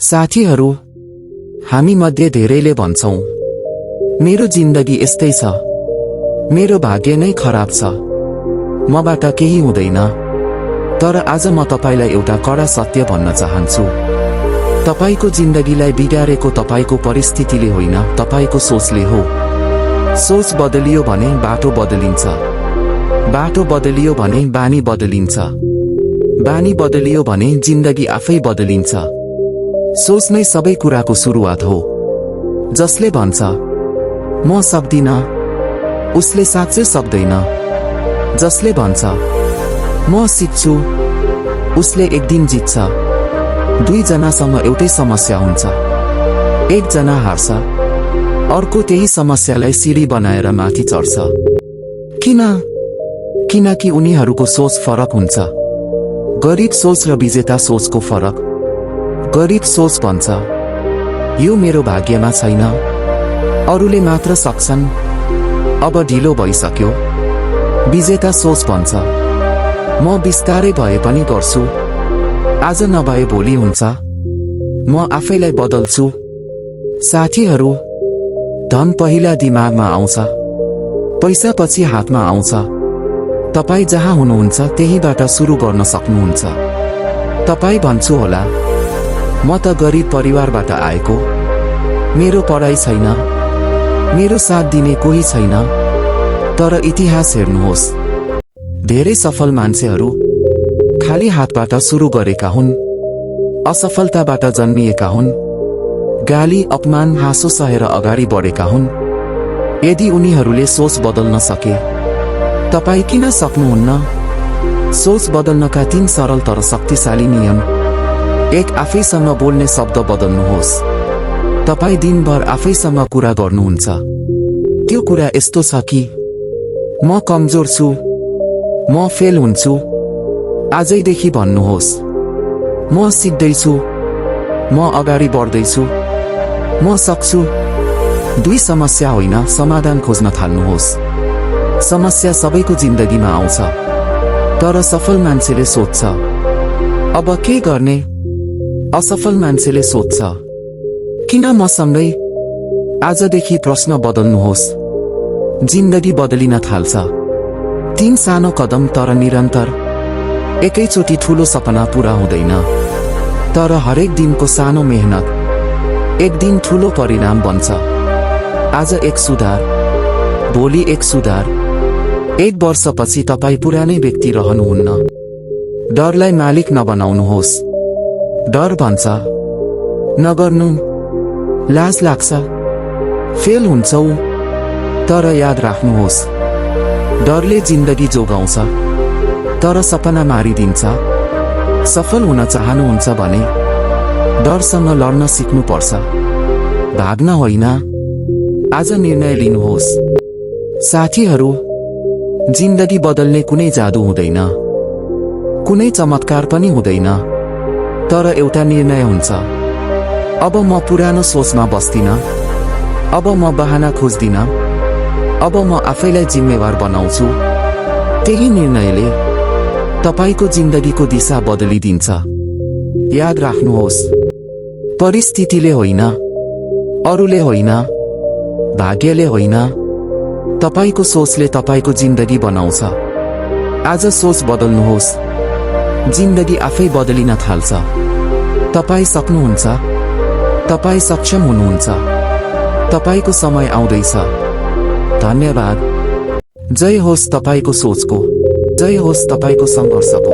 साथीहरू, हामी मध्ये धेरैले भन्छौं, मेरो जिन्दगी यस्तै छ, मेरो भाग्य नै खराब छ, मबाट केही हुँदैन। तर आज म तपाईलाई एउटा कडा सत्य भन्न चाहन्छु। तपाईको जिन्दगीलाई बिगारेको तपाईको परिस्थितिले होइन, तपाईको सोचले हो। सोच बदलियो भने बाटो बदलिन्छ, बाटो बदलियो भने बानी बदलिन्छ, बानी बदलियो भने जिन्दगी आफै बदलिन्छ। सोच नै सबै कुराको सुरुवात हो। जसले भन्छ म सक्दिन, उसले साँच्चै सक्दैन। जसले भन्छ म सिक्छु, उसले एक दिन जित्छ। दुई जनासँग एउटै समस्या हुन्छ, एकजना हार्छ, अर्को त्यही समस्यालाई सिडी बनाएर माथि चढ्छ। किन? किनकि उनीहरूको सोच फरक हुन्छ। गरिब सोच र विजेता सोचको फरक। गरिब सोच भन्छ यो मेरो भाग्यमा छैन, अरूले मात्र सक्छन्, अब ढिलो भइसक्यो। विजेता सोच भन्छ म बिस्तारै भए पनि गर्छु, आज नभए भोलि हुन्छ, म आफैलाई बदल्छु। साथीहरू, धन पहिला दिमागमा आउँछ, पैसा पछि हातमा आउँछ। तपाई जहाँ हुनुहुन्छ त्यहीबाट सुरु गर्न सक्नुहुन्छ। तपाई भन्छु होला, म त गरिब परिवारबाट आएको, मेरो पढाइ छैन, मेरो साथ दिने कोही छैन। तर इतिहास हेर्नुहोस्, धेरै सफल मान्छेहरू खाली हातबाट सुरु गरेका हुन्, असफलताबाट जन्मिएका हुन्, गाली अपमान हाँसो सहेर अगाडि बढेका हुन्। यदि उनीहरूले सोच बदल्न सके, तपाई किन सक्नुहुन्न? सोच बदल्नका 3 सरल तर शक्तिशाली नियम। 1. आफैसँग बोल्ने शब्द बदल्नुहोस्। तपाई दिनभर आफैसँग कुरा गर्नुहुन्छ, त्यो कुरा यस्तो छ कि म कमजोर छु, म फेल हुन्छु। आजैदेखि भन्नुहोस्, म सिक्दैछु, म अगाडि बढ्दैछु, म सक्छु। 2. समस्या होइन, समाधान खोज्न थाल्नुहोस्। समस्या सबैको जिन्दगीमा आउँछ, तर सफल मान्छेले सोध्छ अब के गर्ने? असफल मान्छेले सोध्छ किन मसँगै? आजदेखि प्रश्न बदल्नुहोस्, जिन्दगी बदलिन थाल्छ। 3 सानो कदम तर निरन्तर। एकैचोटि ठूलो सपना पूरा हुँदैन, तर हरेक दिनको सानो मेहनत एक दिन ठूलो परिणाम बन्छ। आज एक सुधार, भोलि एक सुधार। 1 वर्षपछि तपाई पुरानै व्यक्ति रहनुहुन्न। डरलाई मालिक नबनाउनुहोस्। डर भन्छ नगर्नु, लाज लाग्छ, फेल हुन्छौ। तर याद राख्नुहोस्, डरले जिन्दगी जोगाउँछ, तर सपना मारिदिन्छ। सफल हुन चाहनुहुन्छ भने डरसँग लड्न सिक्नुपर्छ, भाग्न होइन। आज निर्णय लिनुहोस्। साथीहरू, जिन्दगी बदल्ने कुनै जादु हुँदैन, कुनै चमत्कार पनि हुँदैन, तर एउटा निर्णय हुन्छ। अब म पुरानो सोचमा बस्दिन, अब म बहाना खोज्दिन, अब म आफैलाई जिम्मेवार बनाउँछु। त्यही निर्णयले तपाईको जिन्दगीको दिशा बदलिदिन्छ। याद राख्नुहोस्, परिस्थितिले होइन, अरूले होइन, भाग्यले होइन, तपाईको सोचले तपाईको जिन्दगी बनाउँछ। आज सोच बदल्नुहोस्, जिन्दगी आफै बदलिन थाल्छ। तपाई सक्नुहुन्छ, तपाई सक्षम हुनुहुन्छ, तपाईको समय आउँदैछ। धन्यवाद। जय होस् तपाईको सोचको, जय होस् तपाईको सङ्घर्षको।